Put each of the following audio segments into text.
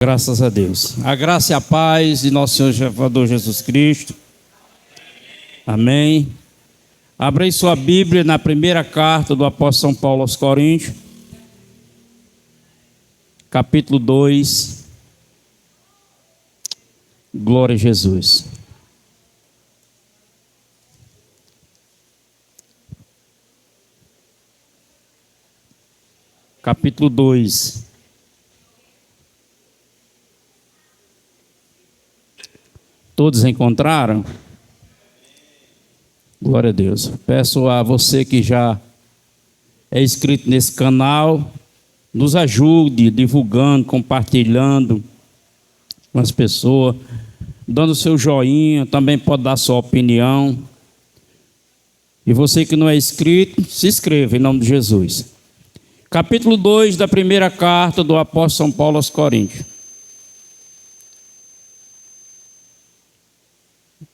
Graças a Deus. A graça e a paz de nosso Senhor Salvador Jesus Cristo. Amém. Abra aí sua Bíblia na primeira carta do apóstolo São Paulo aos Coríntios, capítulo 2. Glória a Jesus. Capítulo 2. Todos encontraram? Glória a Deus. Peço a você que já é inscrito nesse canal, nos ajude divulgando, compartilhando com as pessoas, dando seu joinha, também pode dar sua opinião. E você que não é inscrito, se inscreva em nome de Jesus. Capítulo 2 da primeira carta do apóstolo São Paulo aos Coríntios.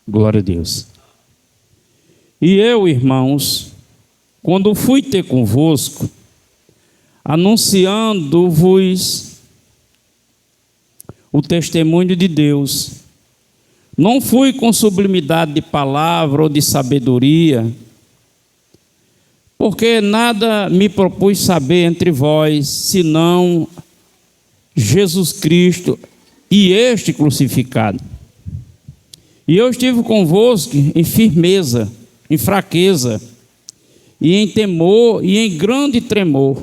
Glória a Deus. E eu, irmãos, quando fui ter convosco, anunciando-vos o testemunho de Deus, não fui com sublimidade de palavra ou de sabedoria, porque nada me propus saber entre vós, senão Jesus Cristo e este crucificado. E eu estive convosco em firmeza, em fraqueza, e em temor e em grande tremor.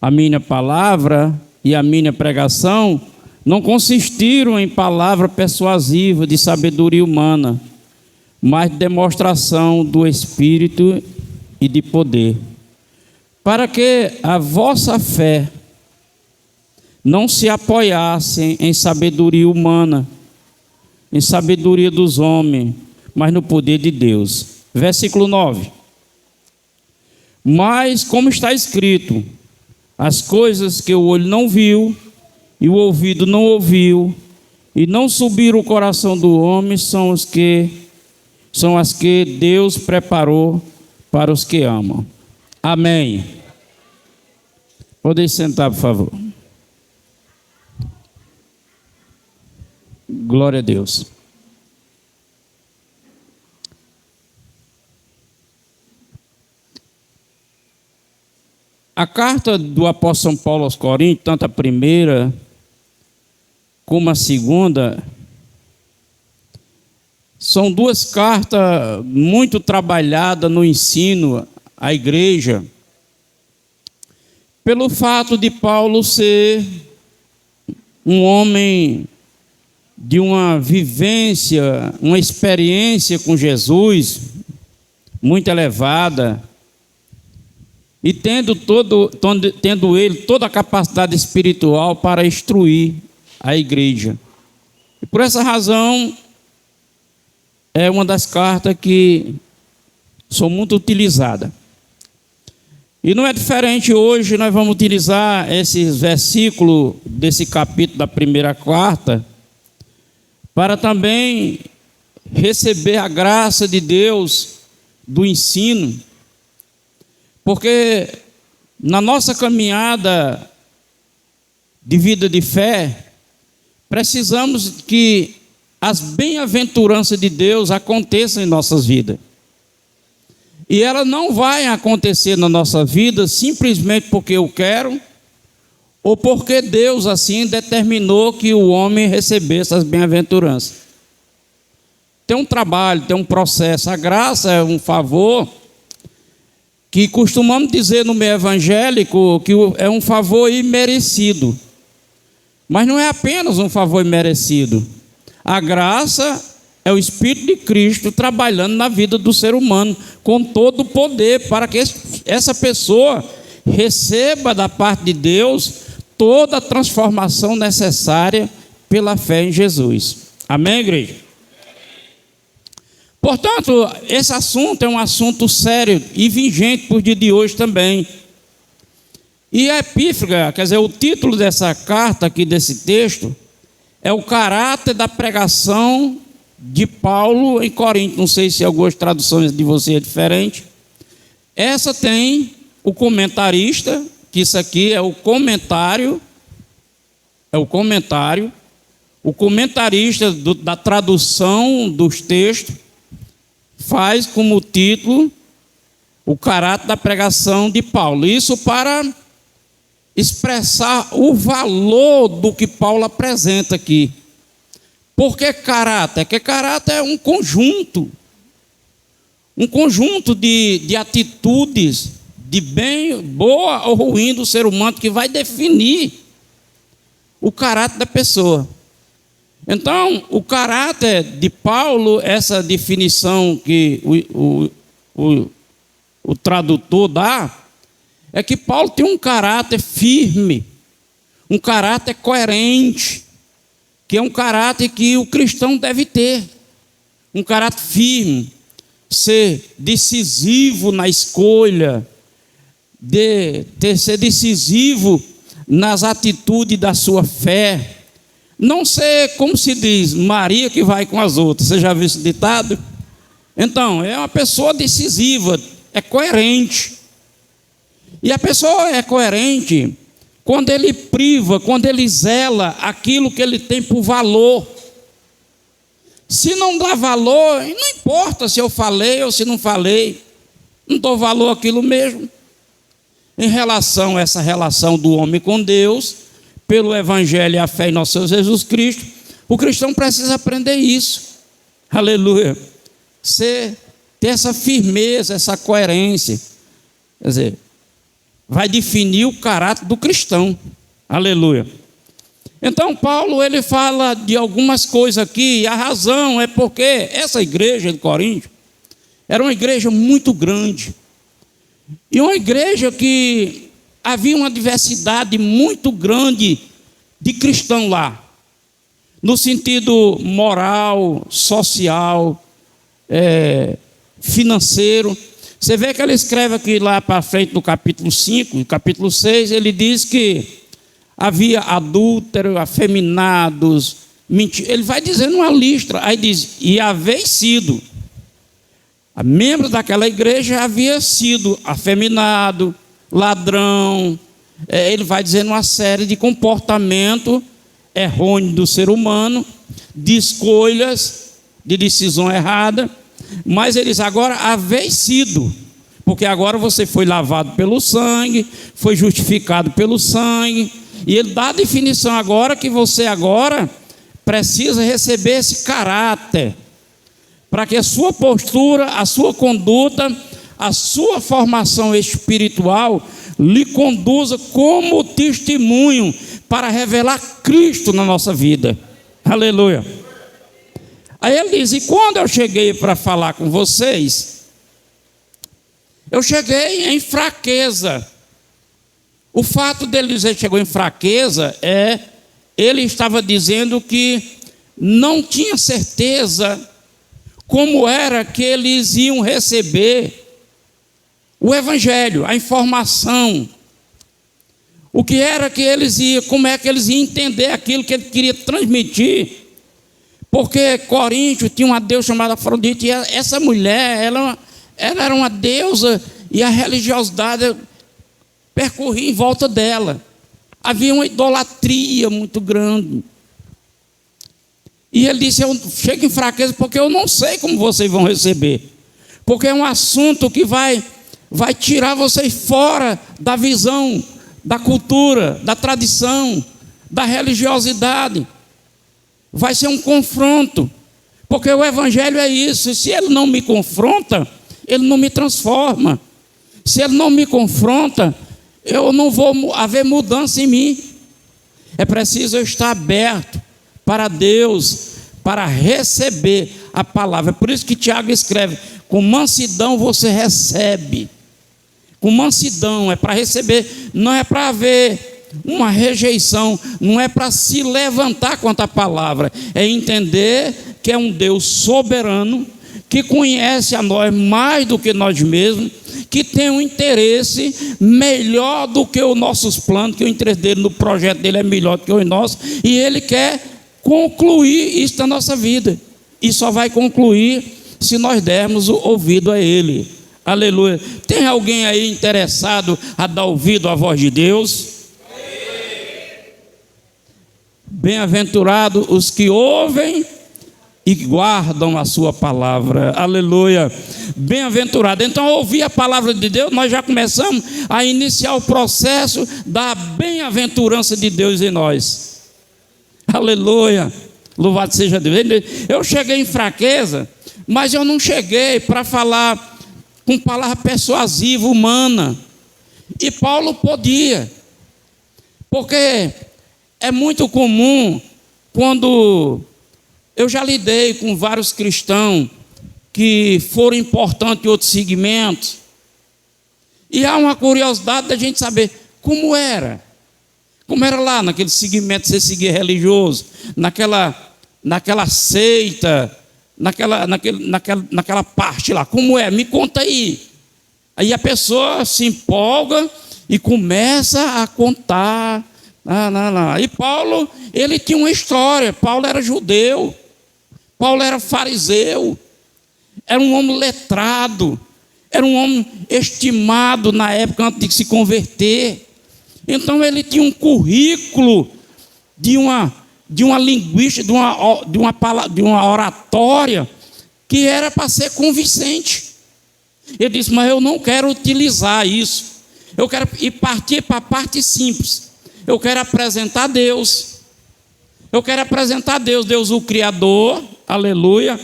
A minha palavra e a minha pregação não consistiram em palavra persuasiva de sabedoria humana, mas de demonstração do Espírito e de poder, para que a vossa fé não se apoiasse em sabedoria humana, em sabedoria dos homens, mas no poder de Deus. Versículo 9. Mas, como está escrito, as coisas que o olho não viu, e o ouvido não ouviu, e não subiram o coração do homem, são as que Deus preparou para os que amam. Amém. Podem sentar, por favor. Glória a Deus. A carta do apóstolo São Paulo aos Coríntios, tanto a primeira como a segunda, são duas cartas muito trabalhadas no ensino à igreja, pelo fato de Paulo ser um homem de uma vivência, uma experiência com Jesus muito elevada, e tendo ele toda a capacidade espiritual para instruir a igreja. E por essa razão, é uma das cartas que são muito utilizadas. E não é diferente hoje, nós vamos utilizar esses versículos desse capítulo da primeira carta, para também receber a graça de Deus do ensino, porque na nossa caminhada de vida de fé, precisamos que as bem-aventuranças de Deus aconteçam em nossas vidas. E ela não vai acontecer na nossa vida simplesmente porque eu quero, ou porque Deus assim determinou que o homem recebesse as bem-aventuranças. Tem um trabalho, tem um processo. A graça é um favor que costumamos dizer no meio evangélico que é um favor imerecido. Mas não é apenas um favor imerecido. A graça é o Espírito de Cristo trabalhando na vida do ser humano com todo o poder para que essa pessoa receba da parte de Deus toda a transformação necessária pela fé em Jesus. Amém, igreja? Portanto, esse assunto é um assunto sério e vigente por dia de hoje também. E a epífraga, quer dizer, o título dessa carta aqui, desse texto, é o caráter da pregação de Paulo em Corinto. Não sei se algumas traduções de você é diferente. Essa tem o comentarista, que isso aqui é o comentário é o comentário. O comentarista da tradução dos textos faz como título o caráter da pregação de Paulo. Isso para expressar o valor do que Paulo apresenta aqui. Por que caráter? Porque caráter é um conjunto de atitudes de bem, boa ou ruim do ser humano que vai definir o caráter da pessoa. Então, o caráter de Paulo, essa definição que o tradutor dá, é que Paulo tem um caráter firme, um caráter coerente, que é um caráter que o cristão deve ter, um caráter firme, ser decisivo na escolha, ser decisivo nas atitudes da sua fé, não ser, como se diz, Maria que vai com as outras. Você já viu esse ditado? Então, é uma pessoa decisiva, é coerente. E a pessoa é coerente quando ele priva, quando ele zela aquilo que ele tem por valor. Se não dá valor, não importa se eu falei ou se não falei, não dou valor àquilo mesmo. Em relação a essa relação do homem com Deus, pelo Evangelho e a fé em nosso Senhor Jesus Cristo, o cristão precisa aprender isso. Aleluia. Ter essa firmeza, essa coerência. Quer dizer, vai definir o caráter do cristão. Aleluia. Então, Paulo, ele fala de algumas coisas aqui, e a razão é porque essa igreja de Corinto era uma igreja muito grande. E uma igreja que havia uma diversidade muito grande de cristãos lá, no sentido moral, social, financeiro. Você vê que ele escreve aqui lá para frente no capítulo 5, no capítulo 6, ele diz que havia adúlteros, afeminados, mentiras. Ele vai dizendo uma lista, aí diz, e haveis sido. Membro daquela igreja havia sido afeminado, ladrão. Ele vai dizendo uma série de comportamento errôneo do ser humano, de escolhas, de decisão errada. Mas ele diz, agora haveis sido, porque agora você foi lavado pelo sangue, foi justificado pelo sangue, e ele dá a definição agora que você agora precisa receber esse caráter, para que a sua postura, a sua conduta, a sua formação espiritual lhe conduza como testemunho para revelar Cristo na nossa vida. Aleluia. Aí ele diz, e quando eu cheguei para falar com vocês, eu cheguei em fraqueza. O fato dele dizer que chegou em fraqueza ele estava dizendo que não tinha certeza como era que eles iam receber o Evangelho, a informação. O que era que eles iam, como é que eles iam entender aquilo que ele queria transmitir. Porque Coríntio tinha uma deusa chamada Afrodite, e essa mulher, ela era uma deusa, e a religiosidade percorria em volta dela. Havia uma idolatria muito grande. E ele disse, eu chego em fraqueza porque eu não sei como vocês vão receber. Porque é um assunto que vai tirar vocês fora da visão, da cultura, da tradição, da religiosidade. Vai ser um confronto. Porque o Evangelho é isso. E se ele não me confronta, ele não me transforma. Se ele não me confronta, eu não vou haver mudança em mim. É preciso eu estar aberto para Deus, para receber a palavra. Por isso que Tiago escreve, com mansidão você recebe. Com mansidão, é para receber, não é para haver uma rejeição, não é para se levantar contra a palavra, é entender que é um Deus soberano, que conhece a nós mais do que nós mesmos, que tem um interesse melhor do que os nossos planos, que o interesse dele no projeto dele é melhor do que os nossos, e ele quer concluir isso na nossa vida, e só vai concluir se nós dermos o ouvido a ele. Aleluia. Tem alguém aí interessado a dar ouvido à voz de Deus? Bem-aventurados os que ouvem e guardam a sua palavra. Aleluia. Bem-aventurado. Então, ao ouvir a palavra de Deus, nós já começamos a iniciar o processo da bem-aventurança de Deus em nós. Aleluia. Louvado seja Deus. Eu cheguei em fraqueza, mas eu não cheguei para falar com palavra persuasiva, humana. E Paulo podia. Porque é muito comum quando... Eu já lidei com vários cristãos que foram importantes em outros segmentos. E há uma curiosidade da gente saber como era. Como era lá naquele segmento de você seguir religioso, naquela seita, naquela parte lá. Como é? Me conta aí. Aí a pessoa se empolga e começa a contar. E Paulo, ele tinha uma história. Paulo era judeu. Paulo era fariseu, era um homem letrado, era um homem estimado na época antes de se converter. Então ele tinha um currículo de uma linguística, de uma oratória que era para ser convincente. Ele disse: mas eu não quero utilizar isso, eu quero ir partir para a parte simples. Eu quero apresentar Deus. Eu quero apresentar Deus, Deus o Criador, aleluia,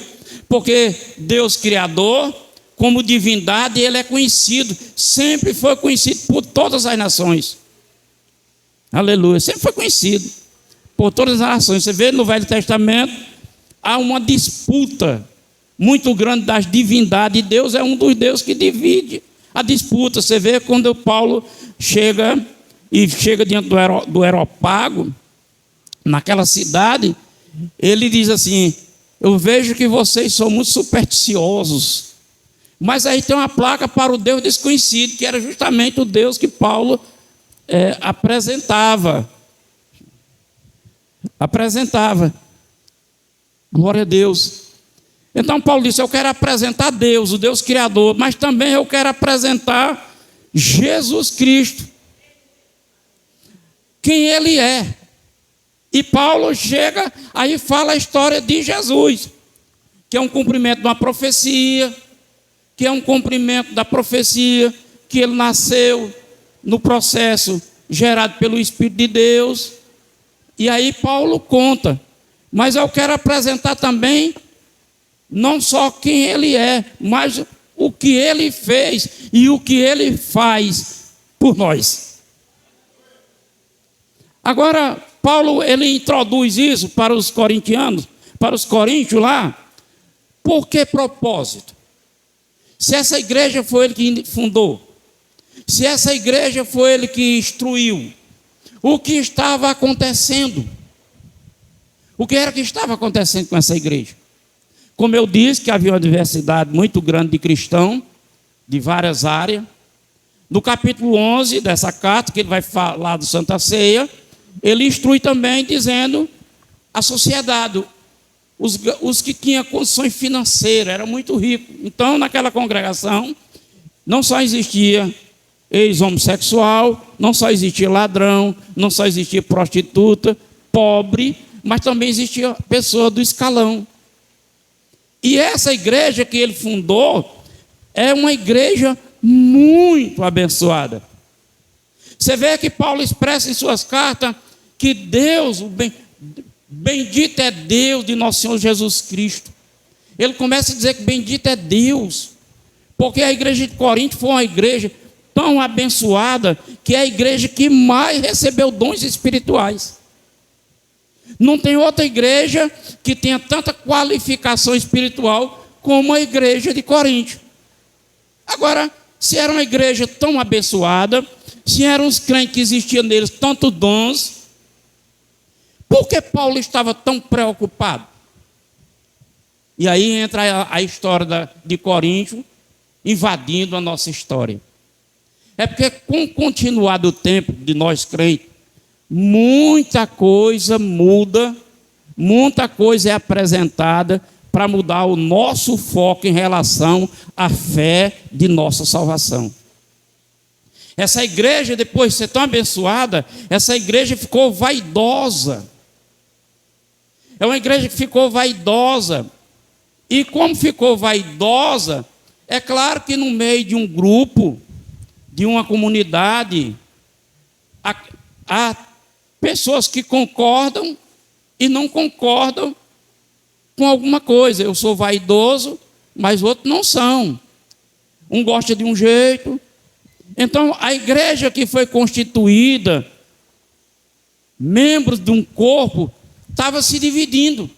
porque Deus Criador, como divindade, Ele é conhecido, sempre foi conhecido por todas as nações, aleluia, sempre foi conhecido por todas as nações. Você vê no Velho Testamento, há uma disputa muito grande das divindades, e Deus é um dos deuses que divide a disputa. Você vê quando Paulo chega diante do Areópago, naquela cidade, ele diz assim: eu vejo que vocês são muito supersticiosos. Mas aí tem uma placa para o Deus desconhecido, que era justamente o Deus que Paulo apresentava. Glória a Deus. Então Paulo disse: eu quero apresentar Deus, o Deus Criador, mas também eu quero apresentar Jesus Cristo, quem Ele é. E Paulo chega, aí fala a história de Jesus, que é um cumprimento de uma profecia, que é um cumprimento da profecia, que ele nasceu no processo gerado pelo Espírito de Deus. E aí Paulo conta, mas eu quero apresentar também, não só quem ele é, mas o que ele fez e o que ele faz por nós. Agora, Paulo, ele introduz isso para os corintianos, para os coríntios lá. Por que propósito? Se essa igreja foi ele que fundou, se essa igreja foi ele que instruiu, o que estava acontecendo? O que era que estava acontecendo com essa igreja? Como eu disse, que havia uma diversidade muito grande de cristãos, de várias áreas. No capítulo 11 dessa carta, que ele vai falar do Santa Ceia, ele instrui também dizendo a sociedade, os que tinham condições financeiras, eram muito ricos. Então, naquela congregação, não só existia ex-homossexual, não só existia ladrão, não só existia prostituta, pobre, mas também existia pessoa do escalão. E essa igreja que ele fundou é uma igreja muito abençoada. Você vê que Paulo expressa em suas cartas que Deus, bendito é Deus de nosso Senhor Jesus Cristo. Ele começa a dizer que bendito é Deus, porque a igreja de Corinto foi uma igreja tão abençoada, que é a igreja que mais recebeu dons espirituais. Não tem outra igreja que tenha tanta qualificação espiritual como a igreja de Corinto. Agora, se era uma igreja tão abençoada, se eram os crentes que existiam neles tantos dons, por que Paulo estava tão preocupado? E aí entra a história de Corinto invadindo a nossa história. É porque com o continuar do tempo de nós crentes, muita coisa muda, muita coisa é apresentada para mudar o nosso foco em relação à fé de nossa salvação. Essa igreja, depois de ser tão abençoada, essa igreja ficou vaidosa. É uma igreja que ficou vaidosa. E como ficou vaidosa, é claro que no meio de um grupo, de uma comunidade, há pessoas que concordam e não concordam com alguma coisa. Eu sou vaidoso, mas outros não são. Um gosta de um jeito. Então, a igreja que foi constituída, membros de um corpo, estava se dividindo.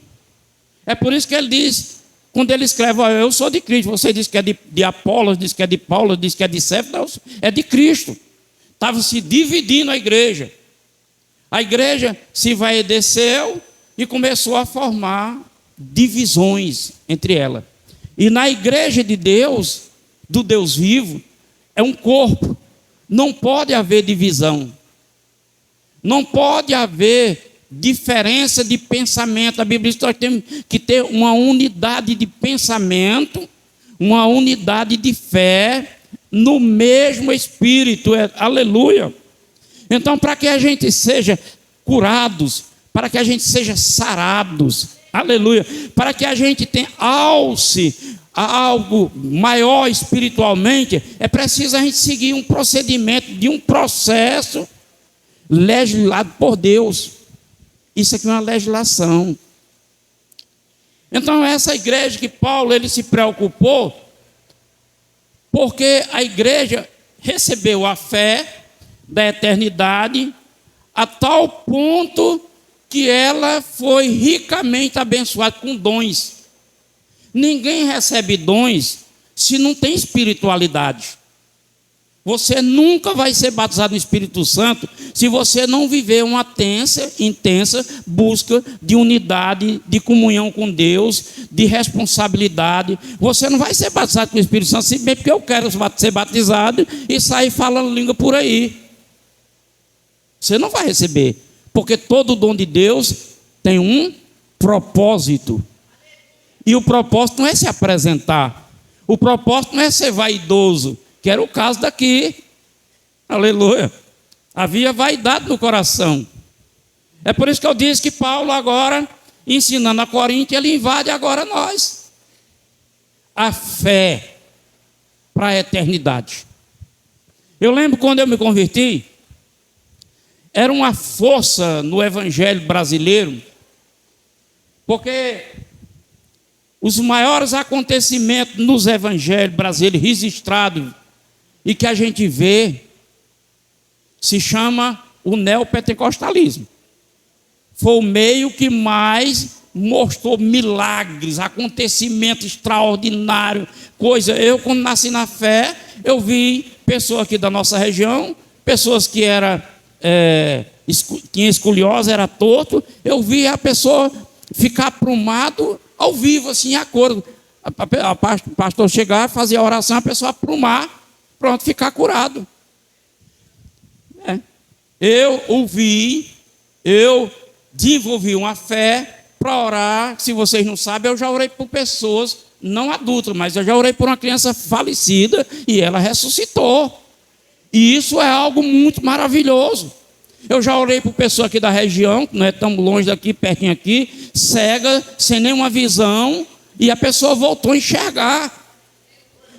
É por isso que ele diz, quando ele escreve, eu sou de Cristo, você diz que é de Apolos, diz que é de Paulo, diz que é de Cefas, não, é de Cristo. Estava se dividindo a igreja. A igreja se envaideceu e começou a formar divisões entre ela. E na igreja de Deus, do Deus vivo, é um corpo. Não pode haver divisão. Não pode haver diferença de pensamento. A Bíblia diz que nós temos que ter uma unidade de pensamento, uma unidade de fé, no mesmo Espírito. Aleluia! Então, para que a gente seja curados, para que a gente seja sarados, aleluia, para que a gente tenha alce a algo maior espiritualmente, é preciso a gente seguir um procedimento, de um processo legislado por Deus. Isso aqui é uma legislação. Então, essa igreja que Paulo ele se preocupou, porque a igreja recebeu a fé da eternidade a tal ponto que ela foi ricamente abençoada com dons. Ninguém recebe dons se não tem espiritualidade. Você nunca vai ser batizado no Espírito Santo se você não viver uma intensa busca de unidade, de comunhão com Deus, de responsabilidade. Você não vai ser batizado com o Espírito Santo simplesmente porque eu quero ser batizado e sair falando língua por aí. Você não vai receber, porque todo dom de Deus tem um propósito. E o propósito não é se apresentar. O propósito não é ser vaidoso, que era o caso daqui. Aleluia. Havia vaidade no coração. É por isso que eu disse que Paulo agora, ensinando a Corinto, ele invade agora nós. A fé para a eternidade. Eu lembro quando eu me converti, era uma força no evangelho brasileiro, porque os maiores acontecimentos nos evangelhos brasileiros registrados e que a gente vê se chama o neopentecostalismo. Foi o meio que mais mostrou milagres, acontecimentos extraordinários, coisa. Eu, quando nasci na fé, eu vi pessoas aqui da nossa região, pessoas que tinha escoliose, era torto. Eu vi a pessoa ficar aprumado ao vivo, assim, a cor. O pastor chegar, fazer a oração, a pessoa aprumar, pronto, ficar curado. Eu ouvi, eu desenvolvi uma fé para orar. Se vocês não sabem, eu já orei por pessoas, não adultas, mas eu já orei por uma criança falecida e ela ressuscitou. E isso é algo muito maravilhoso. Eu já orei por pessoa aqui da região, que não é tão longe daqui, pertinho aqui, cega, sem nenhuma visão, e a pessoa voltou a enxergar.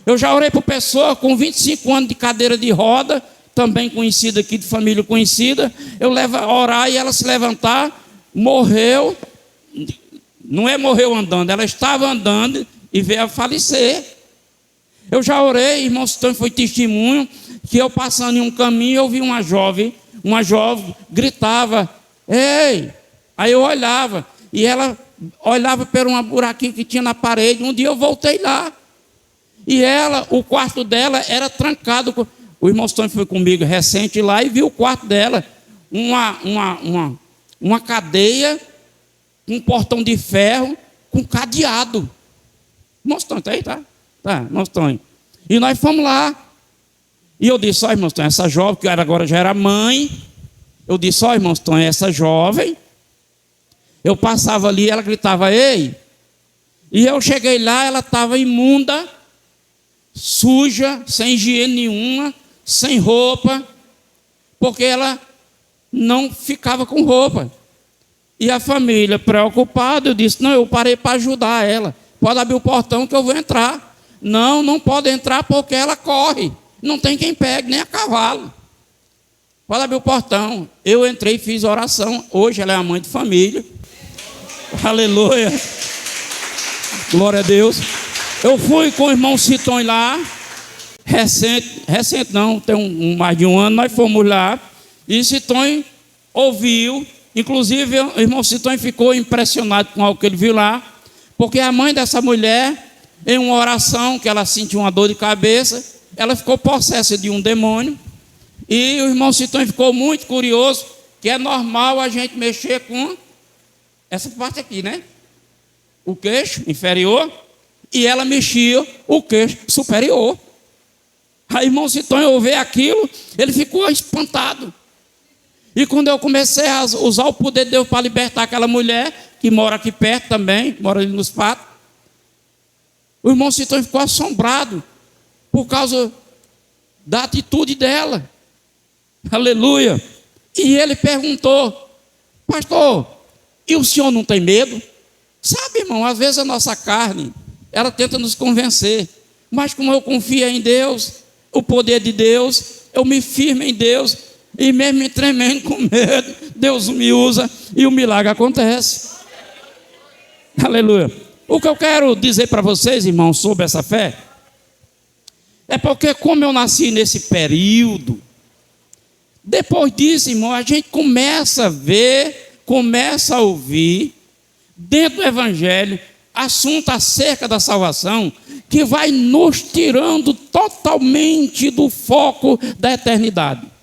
Eu já orei por pessoa com 25 anos de cadeira de roda, também conhecida aqui, de família conhecida. Eu orar e ela se levantar, morreu, não é morreu andando, ela estava andando e veio a falecer. Eu já orei, irmão Sitão foi testemunho, que eu passando em um caminho, eu vi uma jovem gritava, ei! Aí eu olhava, e ela olhava por um buraquinho que tinha na parede. Um dia eu voltei lá, e o quarto dela era trancado. O irmão Sitão foi comigo recente lá e viu o quarto dela, uma cadeia, um portão de ferro, com cadeado. Irmão Sitão, tá aí, tá? Tá, irmão Sitão. E nós fomos lá. E eu disse, irmão Sitão, essa jovem, que agora já era mãe, eu disse, irmão Sitão, essa jovem, eu passava ali, ela gritava, ei! E eu cheguei lá, ela estava imunda, suja, sem higiene nenhuma, sem roupa, porque ela não ficava com roupa. E a família preocupada, eu disse, não, eu parei para ajudar ela. Pode abrir o portão que eu vou entrar. Não, não pode entrar porque ela corre. Não tem quem pegue, nem a cavalo. Pode abrir o portão. Eu entrei e fiz oração. Hoje ela é a mãe de família. Aleluia. Glória a Deus. Eu fui com o irmão Citon lá. Recente não, tem mais de um ano, nós fomos lá. E Citon ouviu. Inclusive, o irmão Citon ficou impressionado com algo que ele viu lá. Porque a mãe dessa mulher, em uma oração, que ela sentiu uma dor de cabeça, ela ficou possessa de um demônio. E o irmão Citon ficou muito curioso, que é normal a gente mexer com essa parte aqui, né? O queixo inferior, e ela mexia o queixo superior. Aí o irmão Citon ouviu aquilo, ele ficou espantado. E quando eu comecei a usar o poder de Deus para libertar aquela mulher, que mora aqui perto também, mora ali nos patos, o irmão Citon ficou assombrado por causa da atitude dela. Aleluia. E ele perguntou, pastor, e o senhor não tem medo? Sabe, irmão, às vezes a nossa carne, ela tenta nos convencer, mas como eu confio em Deus, o poder de Deus, eu me firmo em Deus, e mesmo me tremendo com medo, Deus me usa e o milagre acontece. Aleluia. O que eu quero dizer para vocês, irmãos, sobre essa fé, é porque como eu nasci nesse período, depois disso, irmão, a gente começa a ver, começa a ouvir, dentro do Evangelho, assunto acerca da salvação, que vai nos tirando totalmente do foco da eternidade.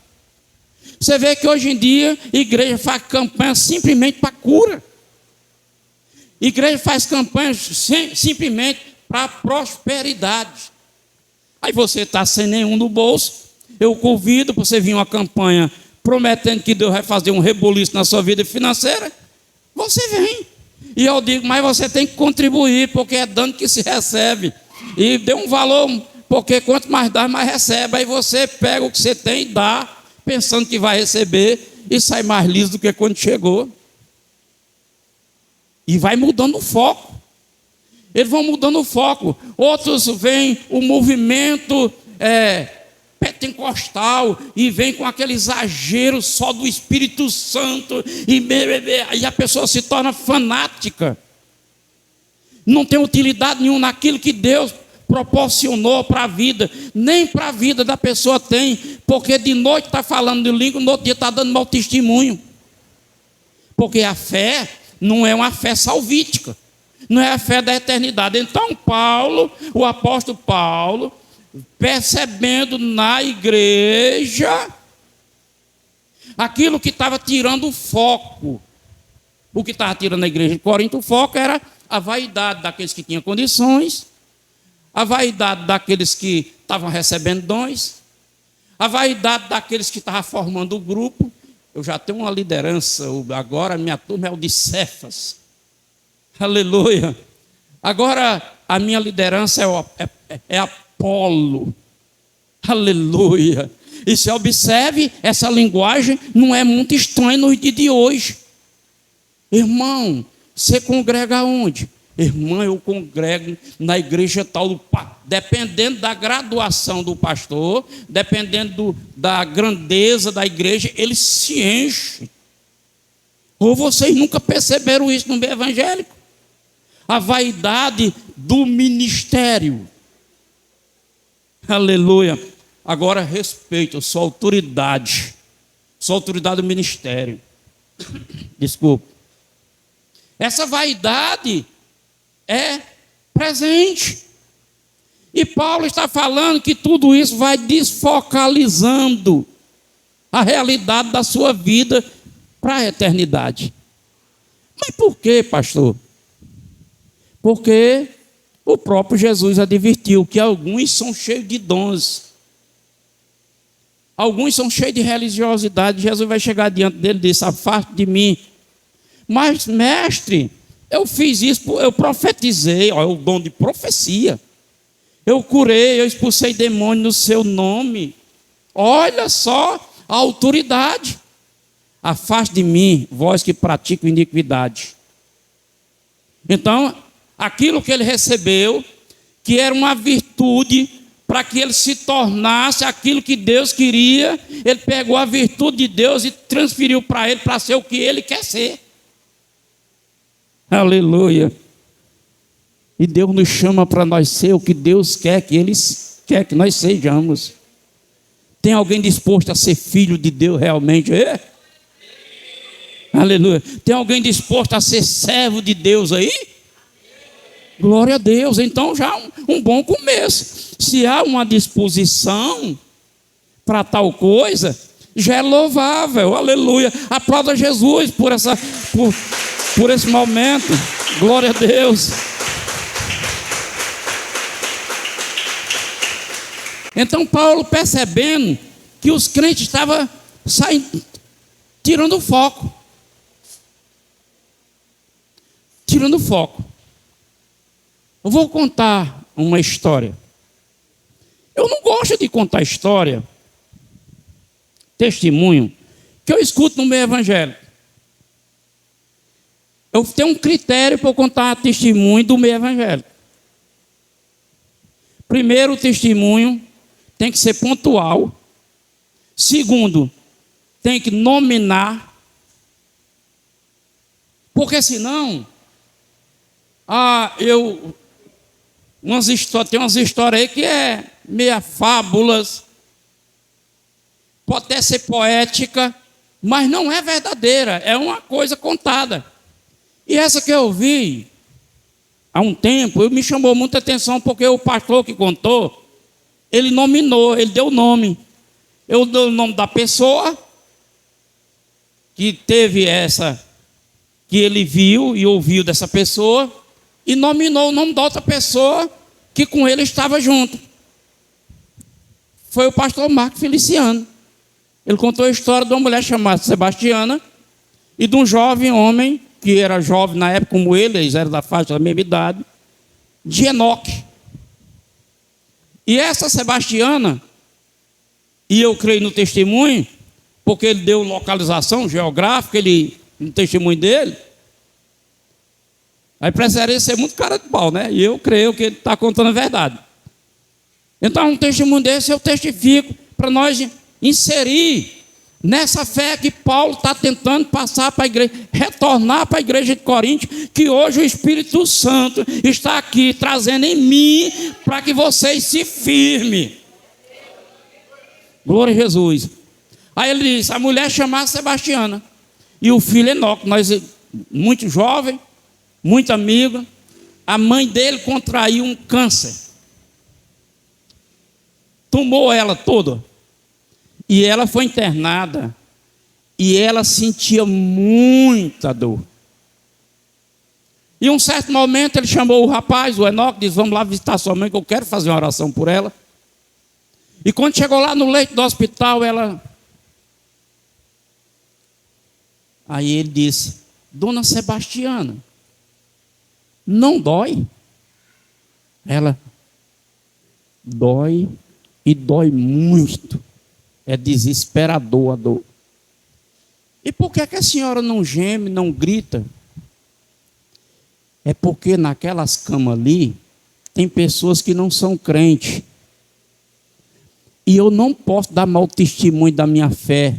Você vê que hoje em dia, a igreja faz campanha simplesmente para cura. A igreja faz campanha simplesmente para prosperidade. Aí você está sem nenhum no bolso, eu convido para você vir uma campanha prometendo que Deus vai fazer um reboliço na sua vida financeira, você vem. E eu digo, mas você tem que contribuir, porque é dano que se recebe. E dê um valor, porque quanto mais dá, mais recebe. Aí você pega o que você tem e dá, pensando que vai receber, e sai mais liso do que quando chegou. E vai mudando o foco. Eles vão mudando o foco. Outros veem o movimento pentecostal e vem com aquele exagero só do Espírito Santo e a pessoa se torna fanática. Não tem utilidade nenhuma naquilo que Deus proporcionou para a vida, nem para a vida da pessoa tem, porque de noite está falando de língua, no outro dia está dando mau testemunho. Porque a fé não é uma fé salvítica, não é a fé da eternidade. Então Paulo, o apóstolo Paulo, percebendo na igreja aquilo que estava tirando o foco. O que estava tirando a igreja de Corinto, o foco era a vaidade daqueles que tinham condições, a vaidade daqueles que estavam recebendo dons, a vaidade daqueles que estavam formando o grupo. Eu já tenho uma liderança, agora minha turma é o de Cefas. Aleluia. Agora a minha liderança é Apolo. Aleluia. E se observe, essa linguagem não é muito estranha nos dias de hoje. Irmão, você congrega onde? Irmão, eu congrego na igreja tal do dependendo da graduação do pastor, dependendo da grandeza da igreja, ele se enche. Ou vocês nunca perceberam isso no meio evangélico? A vaidade do ministério. Aleluia. Agora respeito, sua autoridade do ministério. Desculpa. Essa vaidade é presente. E Paulo está falando que tudo isso vai desfocalizando a realidade da sua vida para a eternidade. Mas por quê, pastor? Porque o próprio Jesus advertiu que alguns são cheios de dons. Alguns são cheios de religiosidade. Jesus vai chegar diante dele e diz: afaste de mim. Mas, mestre, eu fiz isso, eu profetizei, ó, é o dom de profecia. Eu curei, eu expulsei demônio no seu nome. Olha só a autoridade. afaste de mim, vós que praticam iniquidade. Então, aquilo que ele recebeu, que era uma virtude, para que ele se tornasse aquilo que Deus queria, ele pegou a virtude de Deus e transferiu para ele, para ser o que ele quer ser. Aleluia. E Deus nos chama para nós ser o que Deus quer que Ele quer que nós sejamos. Tem alguém disposto a ser filho de Deus realmente? Aleluia. Tem alguém disposto a ser servo de Deus aí? Glória a Deus. Então já um bom começo. Se há uma disposição para tal coisa, já é louvável. Aleluia. Aplauda Jesus por esse momento. Glória a Deus. Então Paulo, percebendo que os crentes estavam tirando o foco. Tirando o foco. Eu vou contar uma história. Eu não gosto de contar história, testemunho, que eu escuto no meio evangélico. Eu tenho um critério para eu contar testemunho do meio evangélico. Primeiro, o testemunho tem que ser pontual. Segundo, tem que nominar. Porque senão, tem umas histórias aí que é meia fábulas, pode até ser poética, mas não é verdadeira, é uma coisa contada. E essa que eu vi há um tempo, me chamou muita atenção, porque o pastor que contou, ele nominou, ele deu o nome. Eu dei o nome da pessoa que teve que ele viu e ouviu dessa pessoa, e nominou o nome da outra pessoa que com ele estava junto. Foi o pastor Marco Feliciano. Ele contou a história de uma mulher chamada Sebastiana e de um jovem homem, que era jovem na época como ele, eles eram da faixa da mesma idade, de Enoque. E essa Sebastiana, e eu creio no testemunho, porque ele deu localização geográfica, no testemunho dele, aí precisaria ser muito cara de pau, né? E eu creio que ele está contando a verdade. Então, um testemunho desse eu testifico para nós inserir nessa fé que Paulo está tentando passar para a igreja, retornar para a igreja de Corinto, que hoje o Espírito Santo está aqui trazendo em mim para que vocês se firmem. Glória a Jesus. Aí ele disse, a mulher chamada Sebastiana e o filho Enoque, nós muito jovem, muito amigo, a mãe dele contraiu um câncer. Tomou ela toda. E ela foi internada. E ela sentia muita dor. E um certo momento ele chamou o rapaz, o Enoque, disse, vamos lá visitar sua mãe, que eu quero fazer uma oração por ela. E quando chegou lá no leito do hospital, aí ele disse, Dona Sebastiana, não dói? Ela, dói e dói muito. É desesperador a dor. E por que a senhora não geme, não grita? É porque naquelas camas ali, tem pessoas que não são crentes. E eu não posso dar mau testemunho da minha fé.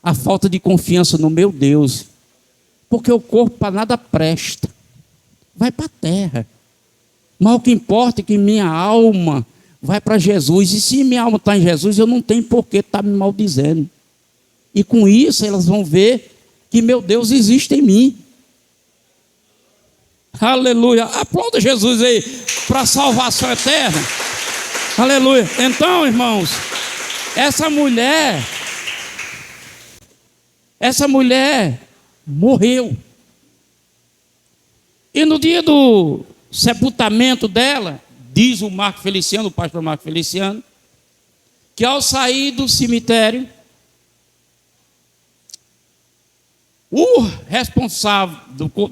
A falta de confiança no meu Deus. Porque o corpo para nada presta. Vai para a terra. Mas o que importa é que minha alma vai para Jesus. E se minha alma está em Jesus, eu não tenho por que estar me maldizendo. E com isso elas vão ver que meu Deus existe em mim. Aleluia. Aplauda Jesus aí para a salvação eterna. Aleluia. Então, irmãos, essa mulher morreu. E no dia do sepultamento dela, diz o Marco Feliciano, o pastor Marco Feliciano, que ao sair do cemitério, o responsável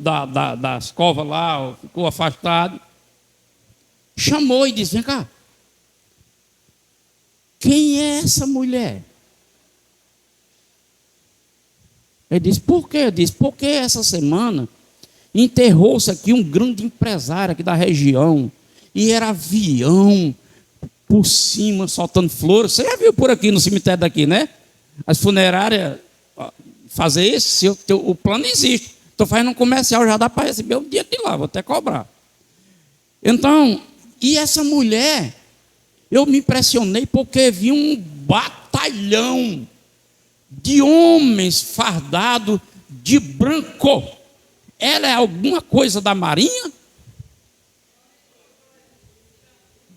da escova lá, ficou afastado, chamou e disse, vem cá, quem é essa mulher? Ele disse, por quê? Eu disse, porque essa semana enterrou-se aqui um grande empresário aqui da região, e era avião por cima, soltando flores. Você já viu por aqui no cemitério daqui, né? As funerárias fazer isso, o plano existe. Estou fazendo um comercial, já dá para receber o dinheiro de lá, vou até cobrar. Então, e essa mulher, eu me impressionei porque vi um batalhão de homens fardados de branco. Ela é alguma coisa da marinha?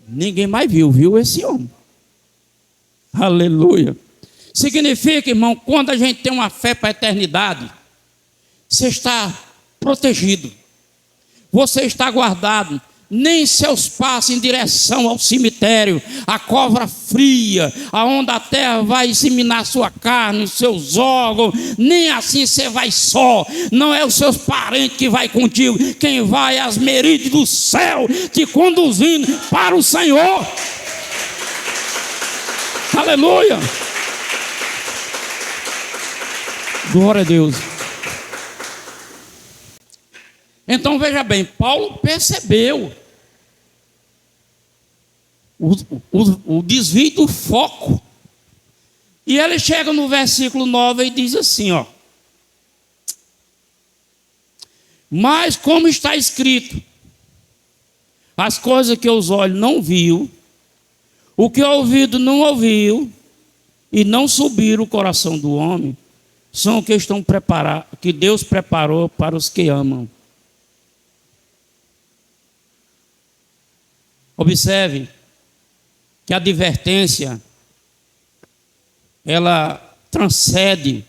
Ninguém mais viu esse homem. Aleluia. Significa, irmão, quando a gente tem uma fé para a eternidade, você está protegido, você está guardado. Nem seus passos em direção ao cemitério, a cova fria, aonde a terra vai inseminar sua carne, os seus órgãos, nem assim você vai só. Não é os seus parentes que vai contigo, quem vai é as merídias do céu te conduzindo para o Senhor. Aleluia! Glória a Deus. Então veja bem, Paulo percebeu o desvio do foco. E ele chega no versículo 9 e diz assim, ó. Mas como está escrito, as coisas que os olhos não viu, o que o ouvido não ouviu, e não subiram o coração do homem, são o que estão preparados, que Deus preparou para os que amam. Observe que a advertência, ela transcende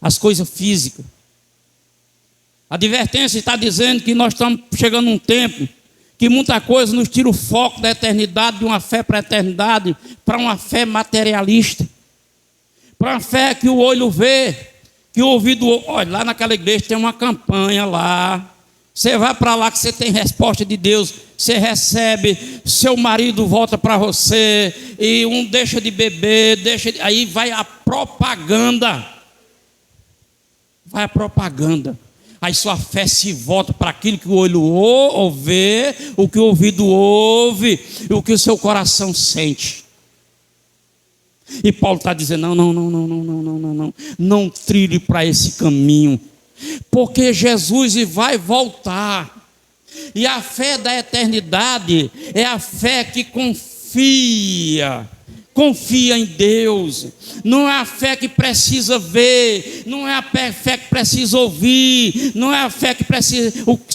as coisas físicas. A advertência está dizendo que nós estamos chegando num tempo que muita coisa nos tira o foco da eternidade, de uma fé para a eternidade, para uma fé materialista. Para uma fé que o olho vê, que o ouvido... Olha, lá naquela igreja tem uma campanha lá. Você vai para lá que você tem resposta de Deus, você recebe, seu marido volta para você, e um deixa de beber, aí vai a propaganda. Vai a propaganda. Aí sua fé se volta para aquilo que o olho ouve, o que o ouvido ouve, e o que o seu coração sente. E Paulo está dizendo, não trilhe para esse caminho. Porque Jesus vai voltar. E a fé da eternidade é a fé que confia em Deus. Não é a fé que precisa ver, não é a fé que precisa ouvir, não é a fé que precisa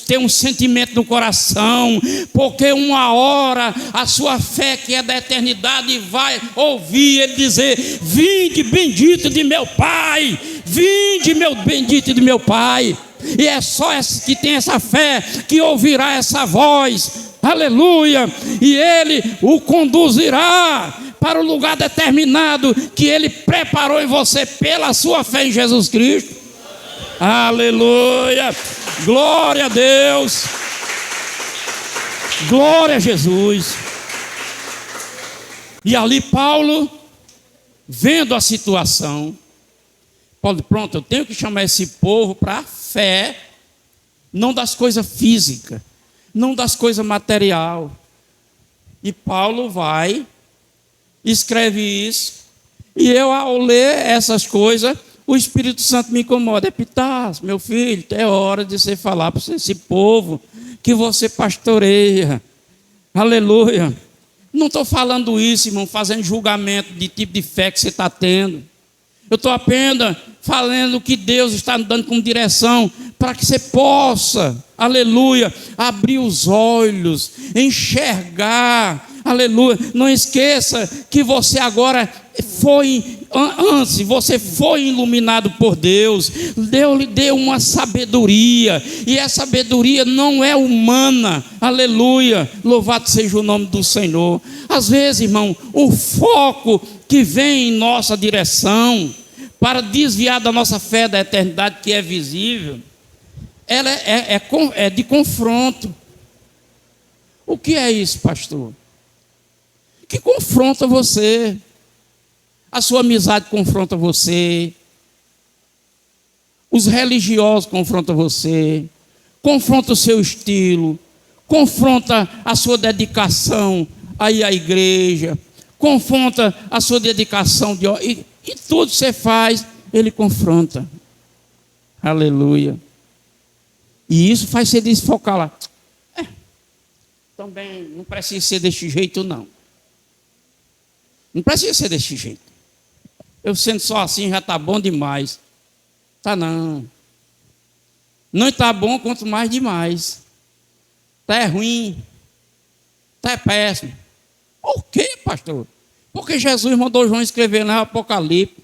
ter um sentimento no coração, porque uma hora a sua fé que é da eternidade vai ouvir ele dizer, vinde bendito de meu Pai, vinde meu bendito de meu Pai. E é só esse que tem essa fé que ouvirá essa voz, aleluia, e ele o conduzirá para o lugar determinado que ele preparou em você pela sua fé em Jesus Cristo. Aleluia, glória a Deus, glória a Jesus. E ali Paulo, vendo a situação, Paulo, pronto, eu tenho que chamar esse povo para a fé, não das coisas físicas, não das coisas materiais. E Paulo vai, escreve isso, e eu ao ler essas coisas, o Espírito Santo me incomoda. Epitácio, meu filho, é hora de você falar para esse povo que você pastoreia. Aleluia. Não estou falando isso, irmão, fazendo julgamento de tipo de fé que você está tendo. Eu estou apenas falando que Deus está dando como direção para que você possa, aleluia, abrir os olhos, enxergar, aleluia. Não esqueça que você agora antes você foi iluminado por Deus. Deus lhe deu uma sabedoria, e essa sabedoria não é humana, aleluia, louvado seja o nome do Senhor. Às vezes, irmão, o foco que vem em nossa direção para desviar da nossa fé da eternidade que é visível, ela é de confronto. O que é isso, pastor? Que confronta você. A sua amizade confronta você, Os religiosos confrontam você, confronta o seu estilo, confronta a sua dedicação aí à igreja, confronta a sua dedicação e tudo que você faz, ele confronta. Aleluia. E isso faz você desfocar lá. Também não precisa ser desse jeito, não. Não precisa ser desse jeito. Eu sendo só assim já está bom demais. Tá não. Não está bom, quanto mais demais. Está ruim. Está péssimo. Por quê, pastor? Porque Jesus mandou João escrever no Apocalipse.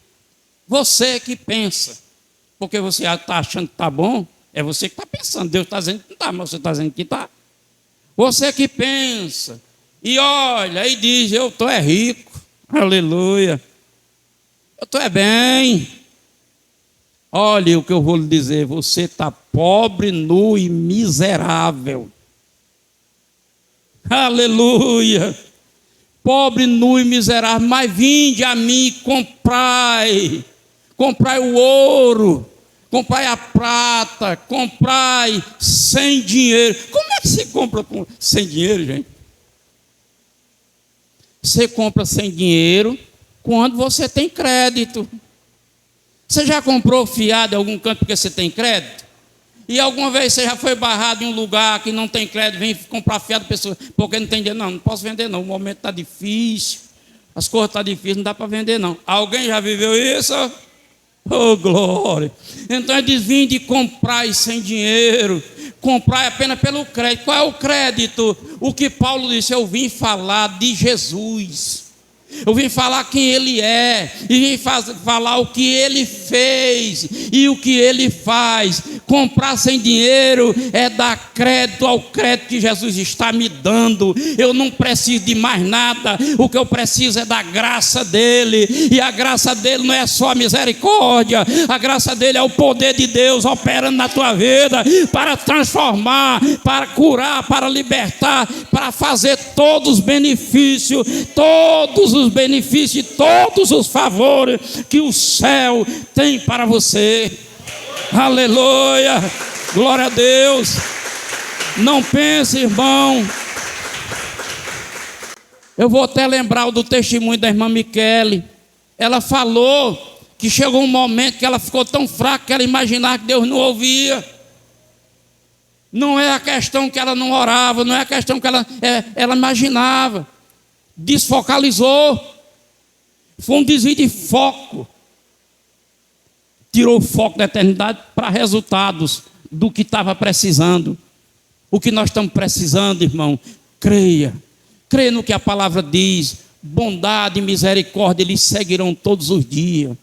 Você que pensa. Porque você está achando que está bom, é você que está pensando. Deus está dizendo que não está, mas você está dizendo que está. Você que pensa e olha e diz, eu estou rico. Aleluia. Eu estou bem. Olha o que eu vou lhe dizer. Você está pobre, nu e miserável. Aleluia. Pobre, nu e miserável. Mas vinde a mim e comprai. Comprai o ouro. Comprai a prata. Comprai sem dinheiro. Como é que se compra sem dinheiro, gente? Você compra sem dinheiro quando você tem crédito. Você já comprou fiado em algum canto porque você tem crédito? E alguma vez você já foi barrado em um lugar que não tem crédito, vem comprar fiado de pessoa, porque não tem dinheiro? Não, não posso vender não, o momento está difícil, as coisas estão difíceis, não dá para vender não. Alguém já viveu isso? Oh, glória! Então ele diz, vinde comprar sem dinheiro, comprar apenas pelo crédito. Qual é o crédito? O que Paulo disse, eu vim falar de Jesus. Eu vim falar quem Ele é, e vim falar o que Ele fez e o que Ele faz. Comprar sem dinheiro é dar crédito ao crédito que Jesus está me dando. Eu não preciso de mais nada, o que eu preciso é da graça dEle, e a graça dEle não é só a misericórdia, a graça dEle é o poder de Deus operando na tua vida, para transformar, para curar, para libertar, para fazer todos os benefícios e todos os favores que o céu tem para você. Aleluia, glória a Deus. Não pense, irmão. Eu vou até lembrar do testemunho da irmã Michele. Ela falou que chegou um momento que ela ficou tão fraca que ela imaginava que Deus não ouvia. Não é a questão que ela não orava, não é a questão que ela imaginava. Desfocalizou. Foi um desvio de foco. Tirou o foco da eternidade para resultados do que estava precisando. O que nós estamos precisando, irmão, creia. Creia no que a palavra diz. Bondade e misericórdia lhes seguirão todos os dias.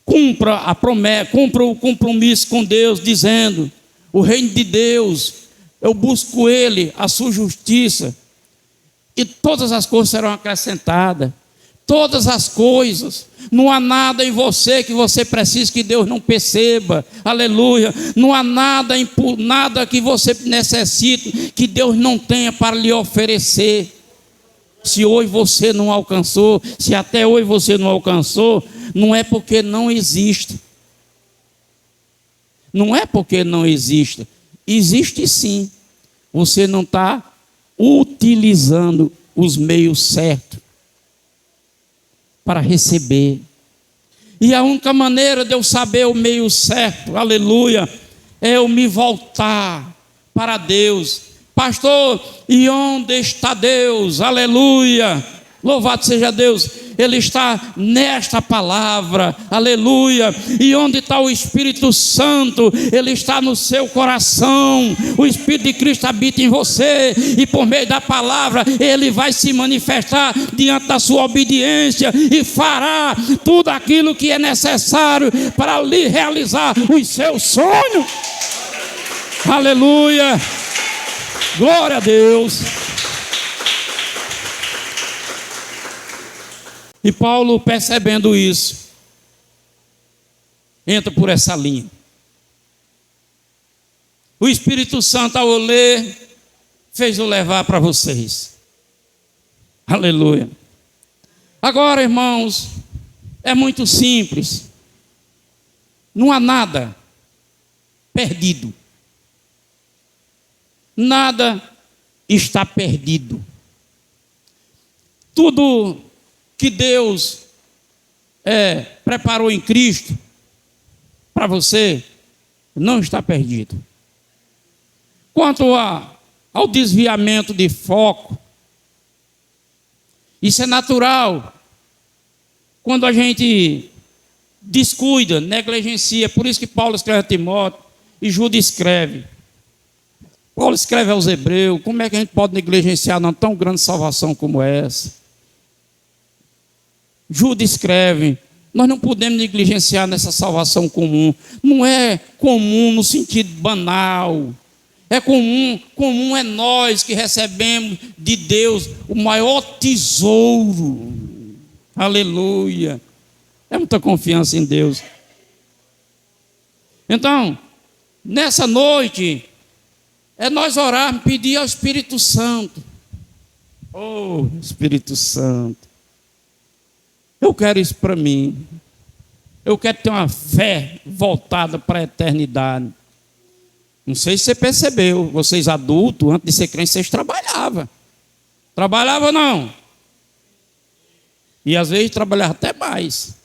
Cumpra a promessa, cumpra o compromisso com Deus, dizendo, o reino de Deus, eu busco Ele, a sua justiça, e todas as coisas serão acrescentadas. Todas as coisas. Não há nada em você que você precise que Deus não perceba. Aleluia. Não há nada que você necessite que Deus não tenha para lhe oferecer. Se hoje você não alcançou, se até hoje você não alcançou, não é porque não existe. Não é porque não existe. Existe sim. Você não está utilizando os meios certos para receber. E a única maneira de eu saber o meio certo, aleluia, é eu me voltar para Deus. Pastor, e onde está Deus? Aleluia, louvado seja Deus. Ele está nesta palavra, aleluia. E onde está o Espírito Santo? Ele está no seu coração. O Espírito de Cristo habita em você, e por meio da palavra Ele vai se manifestar diante da sua obediência e fará tudo aquilo que é necessário para lhe realizar os seus sonhos. Aleluia, glória a Deus. E Paulo, percebendo isso, entra por essa linha. O Espírito Santo, ao ler, fez-o levar para vocês. Aleluia. Agora, irmãos, é muito simples. Não há nada perdido. Nada está perdido. Tudo que Deus preparou em Cristo para você não está perdido. Quanto ao desviamento de foco, isso é natural. Quando a gente descuida, negligencia, por isso que Paulo escreve a Timóteo e Judas escreve. Paulo escreve aos Hebreus, como é que a gente pode negligenciar uma tão grande salvação como essa? Judas escreve, nós não podemos negligenciar nessa salvação comum. Não é comum no sentido banal. É comum é nós que recebemos de Deus o maior tesouro. Aleluia. É muita confiança em Deus. Então, nessa noite, é nós orarmos, pedir ao Espírito Santo. Oh, Espírito Santo, eu quero isso para mim. Eu quero ter uma fé voltada para a eternidade. Não sei se você percebeu, vocês adultos, antes de ser crente, vocês trabalhavam. Trabalhavam ou não? E às vezes trabalhavam até mais.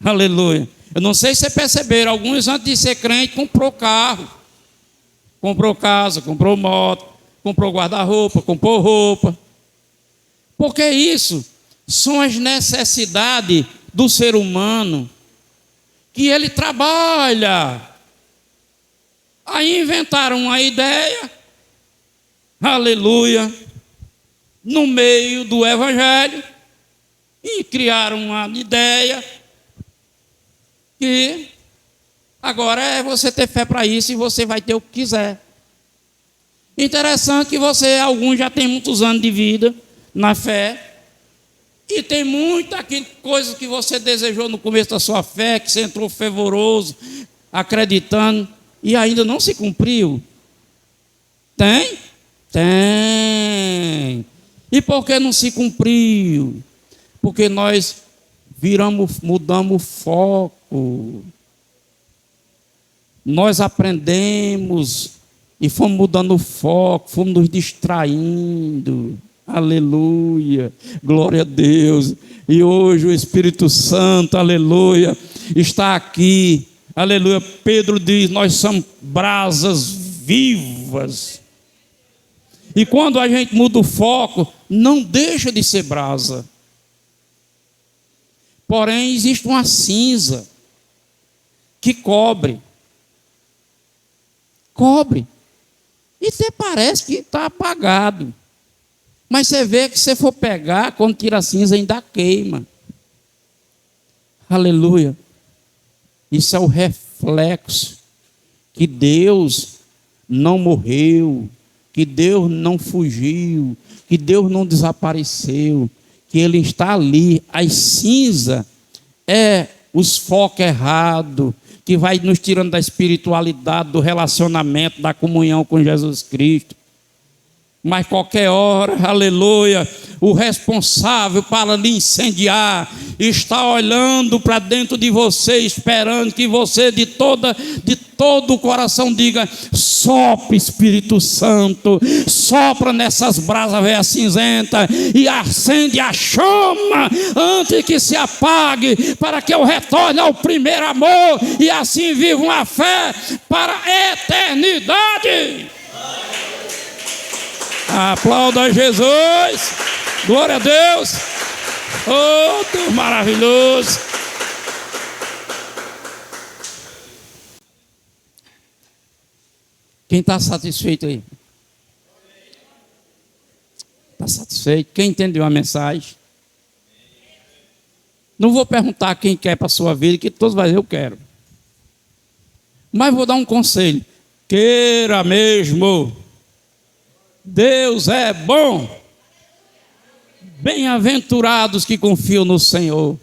Aleluia. Eu não sei se vocês perceberam, alguns antes de ser crente comprou carro, comprou casa, comprou moto, comprou guarda-roupa, comprou roupa. Porque isso são as necessidades do ser humano que ele trabalha. Aí inventaram uma ideia, aleluia, no meio do evangelho, e criaram uma ideia que agora é você ter fé para isso e você vai ter o que quiser. Interessante que alguns já tem muitos anos de vida na fé, e tem muita coisa que você desejou no começo da sua fé, que você entrou fervoroso, acreditando, e ainda não se cumpriu. Tem? Tem. E por que não se cumpriu? Porque nós mudamos o foco. Nós aprendemos e fomos mudando o foco, fomos nos distraindo. Aleluia, glória a Deus. E hoje o Espírito Santo, aleluia, está aqui. Aleluia, Pedro diz, nós somos brasas vivas. E quando a gente muda o foco, não deixa de ser brasa. Porém, existe uma cinza que cobre. E até parece que está apagado. Mas você vê que se for pegar, quando tira a cinza ainda queima. Aleluia. Isso é o reflexo que Deus não morreu, que Deus não fugiu, que Deus não desapareceu, que Ele está ali. As cinzas é os focos errados, que vai nos tirando da espiritualidade, do relacionamento, da comunhão com Jesus Cristo. Mas qualquer hora, aleluia, o responsável para lhe incendiar está olhando para dentro de você, esperando que você de todo o coração diga, sopra Espírito Santo, sopra nessas brasas velhas cinzentas e acende a chama antes que se apague, para que eu retorne ao primeiro amor e assim viva uma fé para a eternidade. Aplauda Jesus, glória a Deus. Oh, Deus maravilhoso. Quem está satisfeito aí? Está satisfeito? Quem entendeu a mensagem? Não vou perguntar quem quer para a sua vida, que todos vão dizer eu quero. Mas vou dar um conselho. Queira mesmo. Deus é bom. Bem-aventurados que confiam no Senhor.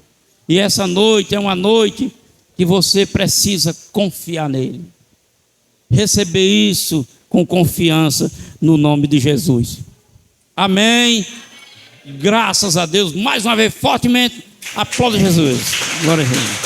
E essa noite é uma noite que você precisa confiar nele. Receber isso com confiança no nome de Jesus. Amém. Graças a Deus. Mais uma vez, fortemente, aplauda Jesus. Glória a Deus.